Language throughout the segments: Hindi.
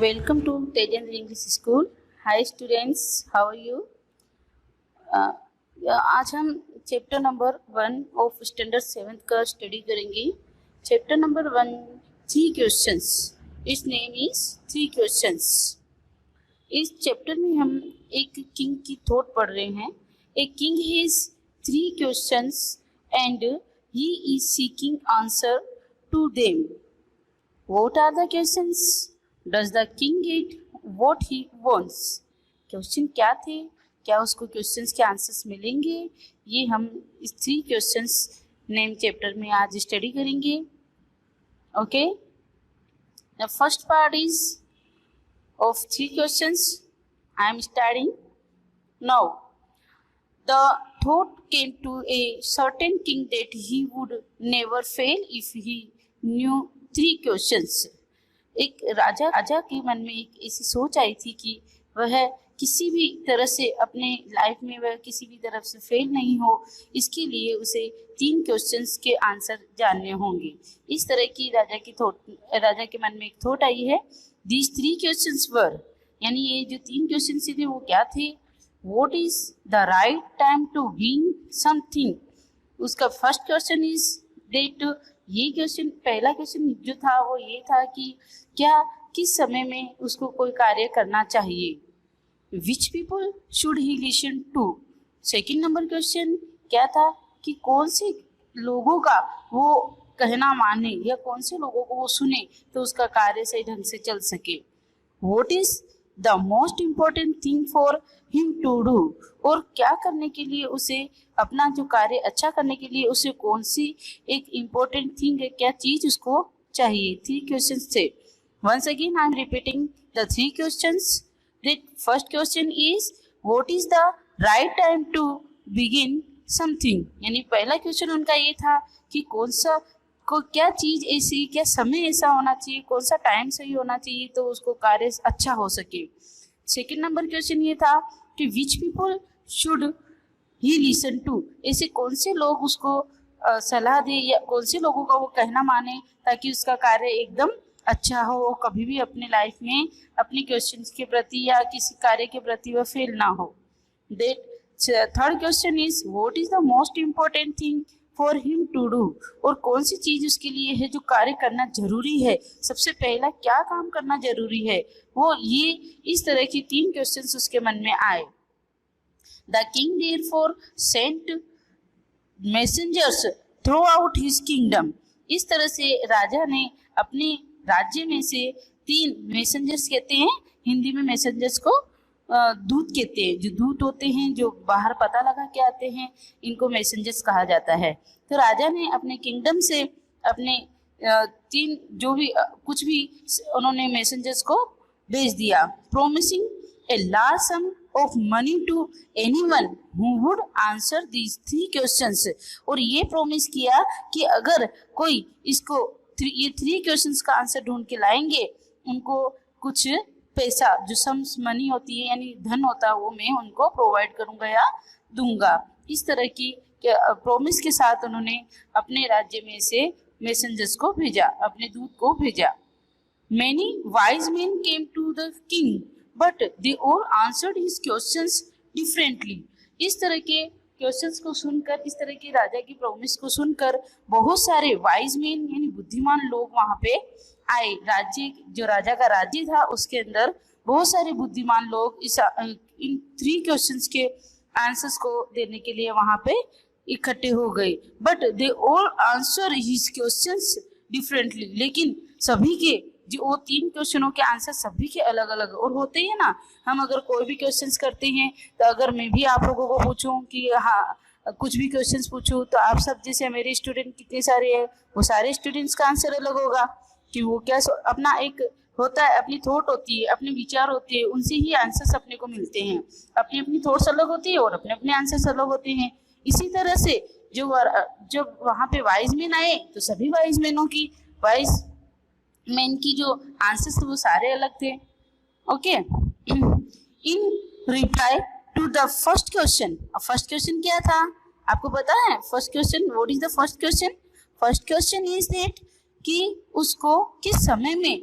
Welcome to Tejendra English School. Hi students, how are you? आज हम chapter number 1 of standard 7th का स्टडी करेंगे. Chapter number 1, 3 questions. Its name is 3 questions. इस चैप्टर में हम एक किंग की थॉट पढ़ रहे हैं. A king has 3 questions and he is seeking answer to them. What are the questions? Does the king get what he wants? Question क्या थे, क्या उसको क्वेश्चंस के आंसर्स मिलेंगे, ये हम इस 3 क्वेश्चंस नेम चैप्टर में आज स्टडी करेंगे. Okay, the first part is of 3 questions. I am starting now. The thought came to a certain king that he would never fail if he knew 3 questions. एक राजा के मन में एक ऐसी सोच आई थी कि वह किसी भी तरह से अपने लाइफ में वह किसी भी तरफ से फेल नहीं हो, इसके लिए उसे 3 क्वेश्चंस के आंसर जानने होंगे. इस तरह की राजा के मन में एक थॉट आई है. दीज 3 क्वेश्चंस वर, यानी ये जो 3 क्वेश्चन थे वो क्या थे? What is the right time to win something. उसका फर्स्ट क्वेश्चन इज दैट, ये क्वेश्चन पहला क्वेश्चन जो था वो ये था कि क्या किस समय में उसको कोई कार्य करना चाहिए. Which people should he listen to. Second number question क्या था कि कौन से लोगों का वो कहना माने या कौन से लोगों को वो सुने तो उसका कार्य सही ढंग से चल सके. What is the most important thing for him to do. और क्या करने के लिए उसे, अपना जो कार्य अच्छा करने के लिए उसे कौन सी एक इम्पोर्टेंट थिंग है, क्या चीज उसको चाहिए. 3 क्वेश्चंस थे. Once again I am repeating the 3 questions. The first question is what is the right time to begin something. यानी पहला क्वेश्चन उनका ये था कि कौन सा क्या चीज ऐसी, क्या समय ऐसा होना चाहिए, कौन सा टाइम सही होना चाहिए तो उसको कार्य अच्छा हो सके. सेकेंड नंबर क्वेश्चन ये था कि which people should he listen to. ऐसे कौन से लोग उसको सलाह दे या कौन से लोगों का वो कहना माने ताकि उसका कार्य एकदम अच्छा हो, वो कभी भी अपने लाइफ में अपने क्वेश्चंस के प्रति या किसी कार्य के प्रति वह फेल ना हो. Third question is what is the most important thing for him to do. और कौन सी चीज उसके लिए है जो कार्य करना जरूरी है, सबसे पहला क्या काम करना जरूरी है. वो ये इस तरह की 3 क्वेश्चंस उसके मन में आए. The king therefore sent messengers throughout his kingdom. इस तरह से राजा ने अपने राज्य में से 3 मैसेंजर्स, कहते हैं हिंदी में मैसेंजर्स को दूत कहते हैं, जो दूत होते हैं जो बाहर पता लगा के आते हैं, इनको मैसेंजर्स कहा जाता है. तो राजा ने अपने किंगडम से अपने 3 जो भी कुछ भी उन्होंने मैसेंजर्स को भेज दिया. Promising a large sum of money to anyone who would answer these 3 questions. और ये प्रॉमिस किया कि अगर कोई इसको ये 3 क्वेश्चंस का आंसर ढूंढ के लाएंगे, उनको कुछ पैसा, जो सम्स मनी होती है यानी धन होता है, वो मैं उनको प्रोवाइड करूंगा या दूंगा. इस तरह की प्रॉमिस के साथ उन्होंने अपने राज्य में से मैसेंजर्स को भेजा, अपने दूत को भेजा. Many wise men came to the king, but they all answered his questions differently. इस तरह के क्वेश्चंस को सुनकर, इस तरह के राजा की प्रॉमिस को सुनकर बहुत सारे वाइज मैन यानी बुद्धिमान लोग वहां पे आए. राज्य, जो राजा का राज्य था उसके अंदर बहुत सारे बुद्धिमान लोग इन 3 क्वेश्चंस के आंसर्स को देने के लिए वहां पे इकट्ठे हो गए. But they all answer his questions differently. लेकिन सभी के जो वो 3 क्वेश्चनों के आंसर सभी के अलग अलग और होते हैं ना. हम अगर कोई भी क्वेश्चंस करते हैं तो अगर मैं भी आप लोगों को पूछूं कि हाँ कुछ भी क्वेश्चंस पूछूं तो आप सब जैसे मेरे स्टूडेंट कितने सारे हैं, वो सारे स्टूडेंट्स का आंसर अलग होगा कि वो क्या अपना एक होता है, अपनी थॉट होती है, अपने विचार होते हैं, उनसे ही आंसर्स अपने को मिलते हैं. अपनी अपनी थॉट्स अलग होती है और अपने अपने आंसर्स अलग होते हैं. इसी तरह से जब वहाँ पे वाइज मैन आए तो सभी वाइज मैन की जो आंसर्स थे वो सारे अलग थे. Okay, in reply to the first question. First question क्या था आपको पता है? First question, what is the first question? First question is that कि उसको किस समय में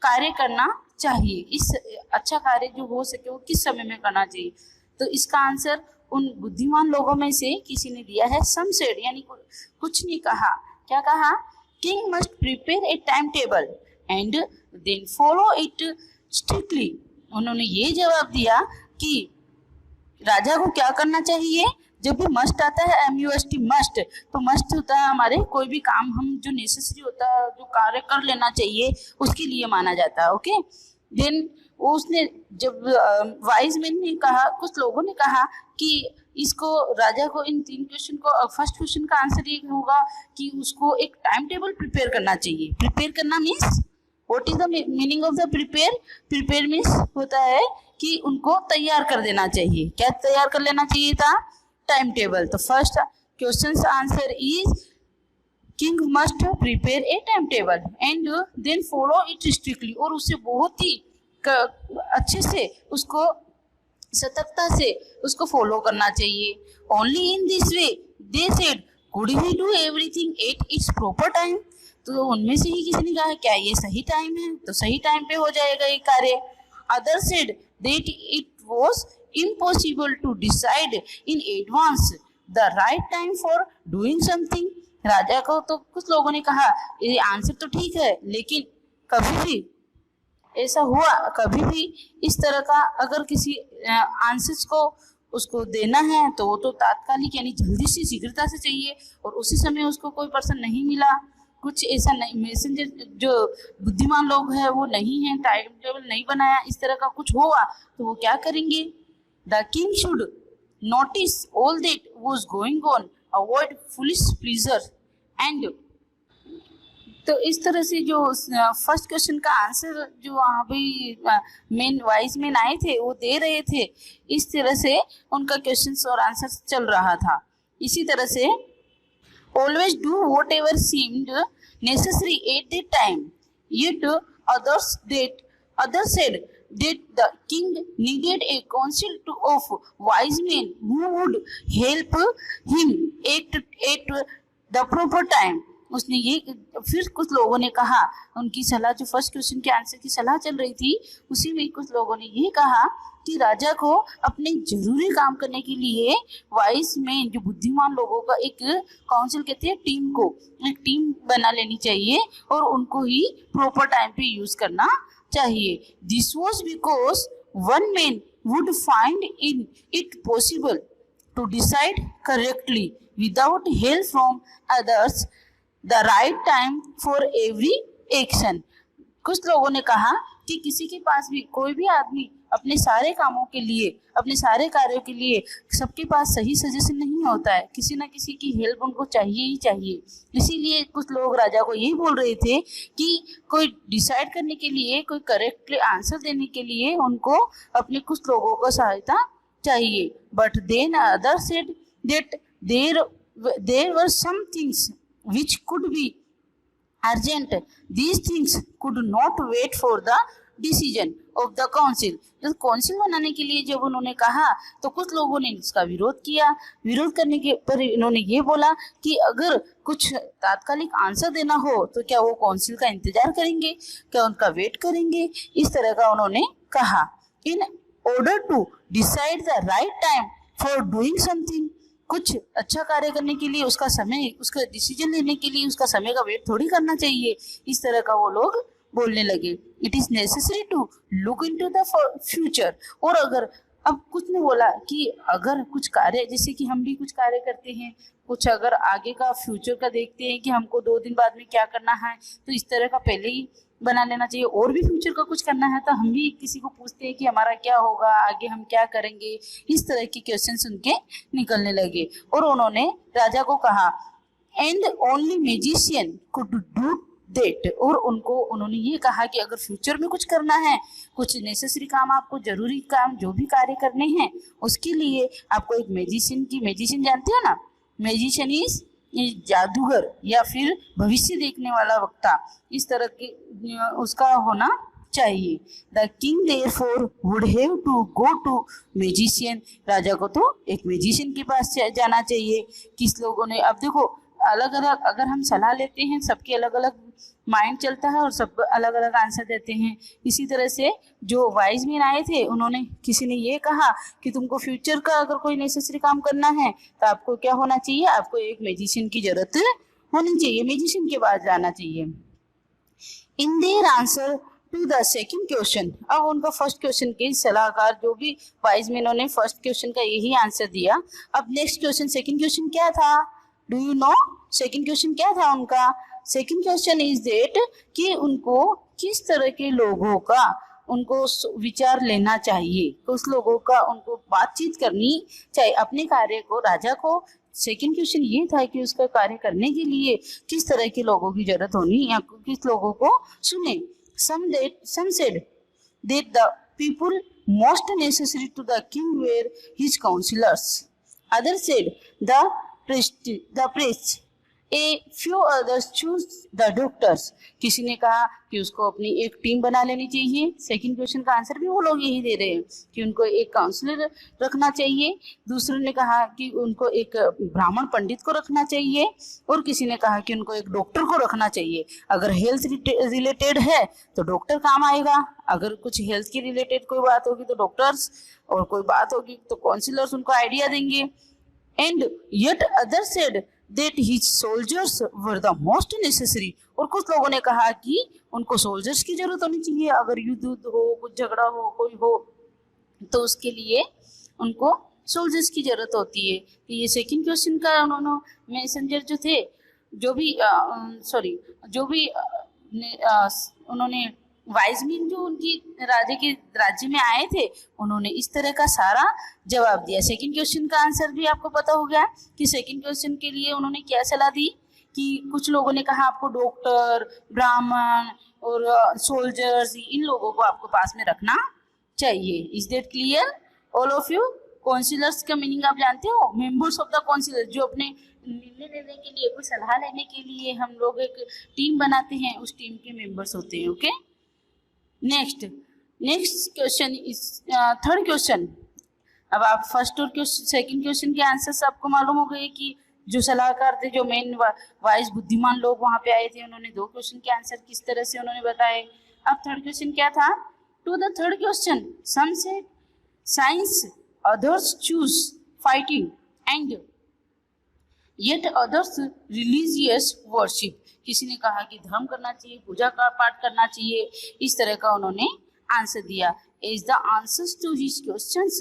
कार्य करना चाहिए, इस अच्छा कार्य जो हो सके वो किस समय में करना चाहिए। तो इसका आंसर उन बुद्धिमान लोगों में से किसी ने दिया है सम सेड, यानी कुछ नहीं कहा। क्या कहा? King must prepare a time table and then follow it strictly. उन्होंने ये जवाब दिया कि राजा को क्या करना चाहिए। जब भी मस्ट आता है MUST मस्ट, तो मस्ट होता है हमारे कोई भी काम हम जो नेसेसरी होता है, जो कार्य कर लेना चाहिए उसके लिए माना जाता है। ओके, देन उसने जब वाइज मैन ने कहा, कुछ लोगों ने कहा कि इसको राजा को इन 3 क्वेश्चन को, फर्स्ट क्वेश्चन का आंसर ये होगा कि उसको एक टाइम टेबल प्रिपेयर करना चाहिए। प्रिपेयर करना means what is the meaning of the prepare? Prepare means होता है कि उनको तैयार कर देना चाहिए। क्या तैयार कर लेना चाहिए था? Time table. तो first question answer is king must prepare a time table and then follow it strictly, और उसे बहुत ही अच्छे से, उसको सतर्कता से उसको फॉलो करना चाहिए। Only in this way they said could he do everything at its proper time. तो उनमें से ही किसी ने कहा क्या ये सही टाइम है? तो सही टाइम पे हो जाएगा ये कार्य। Other said that it was impossible to decide in advance the right time for doing something. राजा को तो कुछ लोगों ने कहा ये आंसर तो ठीक है, लेकिन कभी भी ऐसा हुआ, कभी भी इस तरह का अगर किसी आंसर्स को उसको देना है तो वो तो तात्कालिक यानी जल्दी से शीघ्रता से चाहिए, और उसी समय उसको कोई पर्सन नहीं मिला, कुछ ऐसा नहीं, मैसेंजर जो बुद्धिमान लोग हैं वो नहीं है, टाइम टेबल नहीं बनाया, इस तरह का कुछ हुआ तो वो क्या करेंगे? The king should notice all that was going on, avoid foolish pleaser and. तो इस तरह से जो फर्स्ट क्वेश्चन का आंसर जो वहाँ पे मेन वाइज मैन आए थे वो दे रहे थे, इस तरह से उनका क्वेश्चन और आंसर चल रहा था। इसी तरह से always do whatever seemed necessary at the time, yet others said that the king needed a council of wise men who would help him at the proper time। उसने ये, फिर कुछ लोगों ने कहा, उनकी सलाह जो फर्स्ट क्वेश्चन के आंसर की सलाह चल रही थी उसी में कुछ लोगों ने ये कहा कि राजा को अपने जरूरी काम करने के लिए वाइस में जो बुद्धिमान लोगों का एक काउंसिल कहते हैं, टीम को एक टीम बना लेनी चाहिए और उनको ही प्रॉपर टाइम पे यूज करना चाहिए। This was because one man would find in it possible to decide correctly without help from others the right time for every action. कुछ लोगों ने कहा कि किसी के पास भी, कोई भी आदमी अपने सारे कामों के लिए, अपने सारे कार्यों के लिए सबके पास सही सजेशन नहीं होता है, किसी ना किसी की हेल्प उनको चाहिए ही चाहिए। इसीलिए कुछ लोग राजा को यही बोल रहे थे कि कोई डिसाइड करने के लिए, कोई करेक्टली आंसर देने के लिए उनको अपने कुछ लोगों को सहायता चाहिए। But then other said that there were some things which could be urgent, these things could not wait for the decision of the council। जब काउंसिल बनाने के लिए जब उन्होंने कहा तो कुछ लोगों ने इसका विरोध किया। विरोध करने के पर इन्होंने ये बोला कि अगर कुछ तात्कालिक आंसर देना हो तो क्या वो काउंसिल का इंतजार करेंगे, क्या उनका वेट करेंगे? इस तरह का उन्होंने कहा। In order to decide the right time for doing something, कुछ अच्छा कार्य करने के लिए उसका समय, उसका डिसीजन लेने के लिए उसका समय का वेट थोड़ी करना चाहिए। इस तरह का वो लोग बोलने लगे। It is necessary to look into the future. और अगर अब कुछ ने बोला कि अगर कुछ कार्य, जैसे कि हम भी कुछ कार्य करते हैं, कुछ अगर आगे का फ्यूचर का देखते हैं कि हमको 2 दिन बाद में क्या करना है, तो इस तरह का पहले ही बना लेना चाहिए। और भी फ्यूचर का कुछ करना है तो हम भी किसी को पूछते हैं कि हमारा क्या होगा, आगे हम क्या करेंगे। इस तरह के क्वेश्चन सुन के निकलने लगे और उन्होंने राजा को कहा and only magician could do that. और उन्होंने ये कहा कि अगर फ्यूचर में कुछ करना है, कुछ नेसेसरी काम, आपको जरूरी काम जो भी कार्य करने हैं, उसके लिए आपको एक मैजिशियन जानते हो ना, मैजिशियन इज जादूगर या फिर भविष्य देखने वाला वक्ता, इस तरह के उसका होना चाहिए। The king therefore would have to go to magician. राजा को तो एक मैजिशियन के पास जाना चाहिए। किस लोगों ने, अब देखो अलग अलग अगर हम सलाह लेते हैं, सबके अलग अलग माइंड चलता है और सब अलग अलग आंसर देते हैं। इसी तरह से जो वाइज मैन आए थे, उन्होंने किसी ने ये कहा कि तुमको फ्यूचर का अगर कोई नेसेसरी काम करना है तो आपको क्या होना चाहिए, आपको एक मैजिशियन की जरूरत होनी चाहिए, मैजिशियन के पास जाना चाहिए। In their answer to the second question, अब उनका फर्स्ट क्वेश्चन के सलाहकार जो भी वाइज मैनों ने फर्स्ट क्वेश्चन का यही आंसर दिया। अब नेक्स्ट क्वेश्चन, सेकंड क्वेश्चन क्या था, do you know second question क्या था उनका? सेकंड क्वेश्चन इज दैट कि उनको किस तरह के लोगों का उनको विचार लेना चाहिए, कुछ लोगों का उनको बातचीत करनी चाहिए अपने कार्य को, राजा को। सेकंड क्वेश्चन ये था कि उसका कार्य करने के लिए किस तरह के लोगों की जरूरत होनी या किस लोगों को सुने। Some said that the people most necessary to the king were his counselors. Others said the priests. A few others choose the doctors. किसी ने कहा कि उसको अपनी एक टीम बना लेनी चाहिए। सेकंड क्वेश्चन का आंसर भी वो लोग यही दे रहे हैं कि उनको एक काउंसलर रखना चाहिए। दूसरे ने कहा कि उनको एक ब्राह्मण पंडित को रखना चाहिए और किसी ने कहा कि उनको एक डॉक्टर को रखना चाहिए। अगर हेल्थ रिलेटेड है तो डॉक्टर काम आएगा, अगर कुछ हेल्थ के रिलेटेड कोई बात होगी तो डॉक्टर्स, और कोई बात होगी तो काउंसलर्स उनको आइडिया देंगे। And yet other said that his soldiers were the most necessary, और कुछ लोगों ने कहा कि उनको सोल्जर्स की जरूरत होनी चाहिए, अगर युद्ध हो, कुछ झगड़ा हो, कोई हो तो उसके लिए उनको सोल्जर्स की जरूरत होती है। तो ये सेकंड क्वेश्चन का उन्होंने मैसेंजर जो थे, जो भी उन्होंने वाइजमैन जो उनकी राज्य में आए थे, उन्होंने इस तरह का सारा जवाब दिया। सेकंड क्वेश्चन का आंसर भी आपको पता हो गया कि सेकंड क्वेश्चन के लिए उन्होंने क्या सलाह दी कि कुछ लोगों ने कहा आपको डॉक्टर, ब्राह्मण और सोल्जर्स, इन लोगों को आपको पास में रखना चाहिए। Is that clear all of you? Councillors का मीनिंग आप जानते हो? मेंबर्स ऑफ द काउंसिलर, जो अपने निर्णय लेने के लिए, कोई सलाह लेने के लिए हम लोग एक टीम बनाते हैं, उस टीम के मेंबर्स होते हैं। Okay, next question is third question. अब आप फर्स्ट और सेकंड क्वेश्चन के आंसर आपको मालूम हो गए कि जो सलाहकार थे, जो मेन वाइज बुद्धिमान लोग वहां पे आए थे, उन्होंने दो क्वेश्चन के आंसर किस तरह से उन्होंने बताए। अब थर्ड क्वेश्चन क्या था? To the third question, some said science, others choose fighting and yet others religious worship. किसी ने कहा कि धर्म करना चाहिए, पूजा का पाठ करना चाहिए, इस तरह का उन्होंने आंसर दिया। As the answers to his questions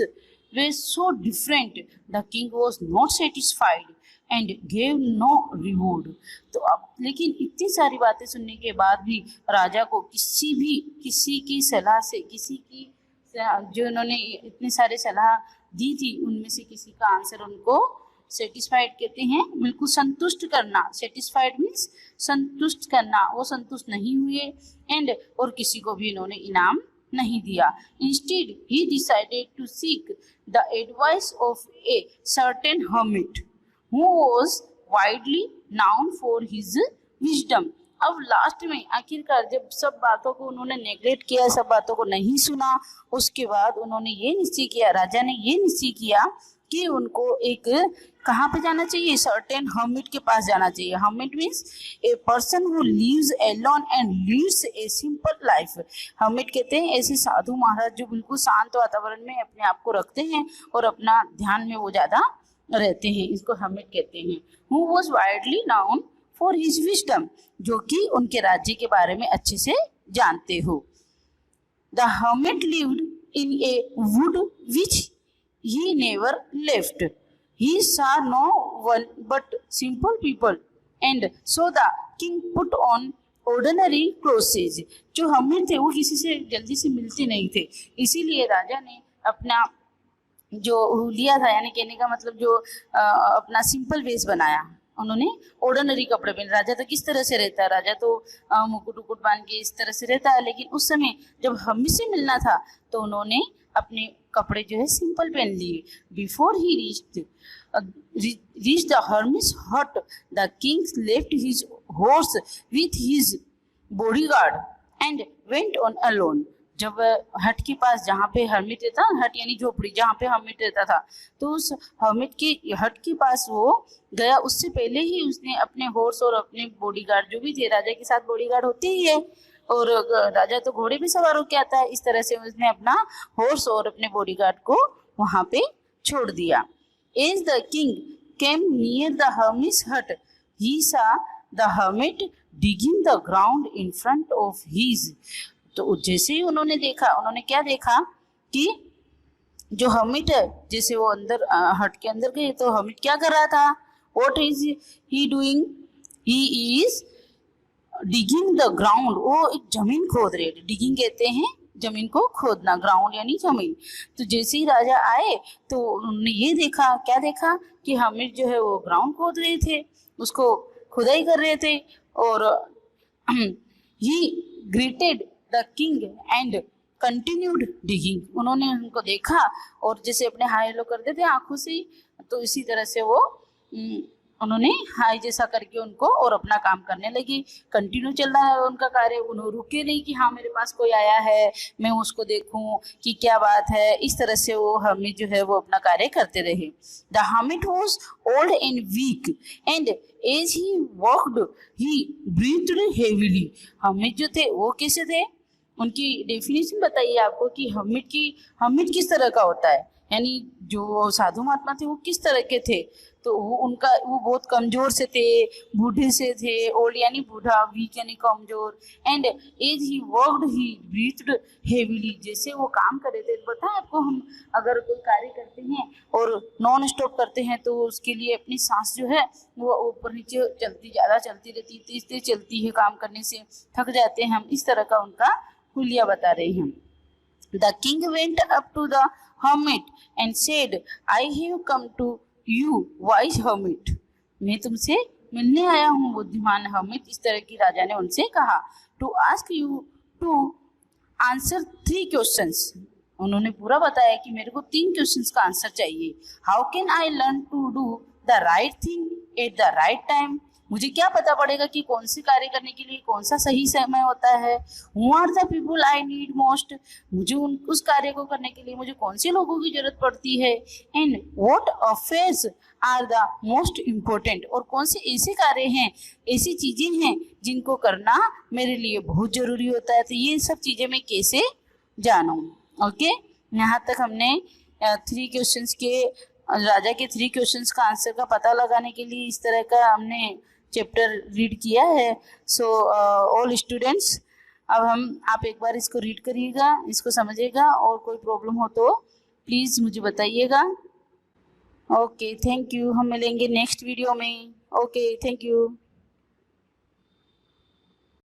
were so different, the king was not satisfied and gave no reward. तो अब लेकिन इतनी सारी बातें सुनने के बाद भी राजा को किसी की सलाह से, जो उन्होंने इतने सारे सलाह दी थी, उनमें से किसी का आंसर उनको सेटिस्फाइड कहते हैं, बिल्कुल संतुष्ट करना। सेटिस्फाइड मीन्स संतुष्ट करना, वो संतुष्ट नहीं हुए एंड और किसी को भी इन्होंने इनाम नहीं दिया। Instead he decided to seek the advice of a certain hermit who was widely known for his wisdom. अब लास्ट में आखिरकार जब सब बातों को उन्होंने नेग्लेक्ट किया, सब बातों को नहीं सुना, उसके बाद उन्होंने ये निश्चय किया, राजा ने ये निश्चय किया कि उनको एक कहाँ पे जाना चाहिए, सर्टेन हर्मिट के पास जाना चाहिए। Hermit means a person who lives alone and leads a simple life. Hermit कहते हैं ऐसे साधु महाराज जो बिल्कुल शांत वातावरण में अपने आप को रखते हैं और अपना ध्यान में वो ज्यादा रहते हैं, इसको हर्मिट कहते हैं। Who was widely known for his wisdom, जो कि उनके राज्य के बारे में अच्छे से जानते हो। The hermit lived in A would which he never left. He saw no one but simple people, and so the king put on ordinary clothes. जो हर्मिट थे वो किसी से जल्दी से मिलते नहीं थे, इसीलिए राजा ने अपना जो लिया था, यानी कहने का मतलब जो अपना सिंपल वेश बनाया, उन्होंने ऑर्डिनरी कपड़े पहने। राजा तो किस तरह से रहता है, राजा तो मुकुट उकुट बांध के इस तरह से रहता है, लेकिन उस समय जब हर्मिट से मिलना था तो उन्होंने अपने कपड़े जो है सिंपल पहन लिए। Before he reach the hermit's hut, the king left his horse with his bodyguard and went on alone. जब हट के पास जहाँ पे हर्मिट रहता, हट यानी झोपड़ी जहाँ पे हर्मिट रहता था, तो उस हर्मिट के हट के पास वो गया। उससे पहले ही उसने अपने हॉर्स और अपने बॉडीगार्ड, जो भी थे, राजा के साथ बॉडीगार्ड होते ही है, और राजा तो घोड़े भी सवार होके आता है, इस तरह से उसने अपना हॉर्स और अपने बॉडीगार्ड को वहां पे छोड़ दिया। As the king came near the hermit's hut, he saw the hermit digging the ground in front of his. तो जैसे ही उन्होंने देखा, उन्होंने क्या देखा कि जो हर्मिट है, जैसे वो अंदर हट के अंदर गए तो हर्मिट क्या कर रहा था, what is he doing, he is digging the ground, वो एक जमीन खोद रहे थे। डिगिंग कहते हैं जमीन को खोदना, ग्राउंड यानी जमीन। तो जैसे ही राजा आए तो उन्होंने ये देखा, क्या देखा कि हर्मिट जो है वो ग्राउंड खोद रहे थे, उसको खुदाई कर रहे थे। और ही greeted the king and continued digging, उन्होंने उनको देखा और जैसे अपने हाय हेलो करते थे आंखों से, तो इसी तरह से वो उन्होंने हाय जैसा करके उनको और अपना काम करने लगी। कंटिन्यू चल रहा है उनका कार्य, उन्होंने रुके नहीं कि हाँ मेरे पास कोई आया है मैं उसको देखूं कि क्या बात है। इस तरह से वो हर्मिट जो है वो अपना कार्य करते रहे। The hermit was old and weak and as he walked he breathed heavily. Hermit जो थे वो कैसे थे, उनकी डेफिनेशन बताइए आपको कि हर्मिट किस तरह का होता है, यानी जो साधु महात्मा थे वो किस तरह के थे। तो वो बहुत कमजोर से थे, बूढ़े से थे, ओल्ड यानी बूढ़ा, वीक यानी कमजोर, and as he worked he breathed heavily, जैसे वो काम कर रहे थे। पता है आपको, हम अगर कोई कार्य करते हैं और नॉन स्टॉप करते हैं तो उसके लिए अपनी सांस जो है वो ऊपर नीचे ज़्यादा चलती रहती है, तेज तेज चलती है, काम करने से थक जाते हैं हम। इस तरह का उनका हुलिया बता रहे हैं। The king went up to the hermit and said, I have come to you, wise hermit. मैं तुमसे मिलने आया हूँ बुद्धिमान हर्मिट, इस तरह की राजा ने उनसे कहा। To ask you to answer 3 questions. उन्होंने पूरा बताया कि मेरे को 3 क्वेश्चंस का आंसर चाहिए। How can I learn to do the right thing at the right time? मुझे क्या पता पड़ेगा कि कौन से कार्य करने के लिए कौन सा सही समय होता है। Who are the people I need most? मुझे उस कार्य को करने के लिए मुझे कौन से लोगों की जरूरत पड़ती है। And what affairs are the most important? और कौन से ऐसे कार्य हैं, ऐसी चीजें हैं जिनको करना मेरे लिए बहुत जरूरी होता है। तो ये सब चीजें मैं कैसे जानूं। ओके, यहाँ तक हमने 3 क्वेश्चंस के, राजा के 3 क्वेश्चंस का आंसर का पता लगाने के लिए इस तरह का हमने चैप्टर रीड किया है। सो ऑल स्टूडेंट्स, अब आप एक बार इसको रीड करिएगा, इसको समझिएगा, और कोई प्रॉब्लम हो तो प्लीज़ मुझे बताइएगा। Okay, thank you. हम मिलेंगे नेक्स्ट वीडियो में। Okay, thank you.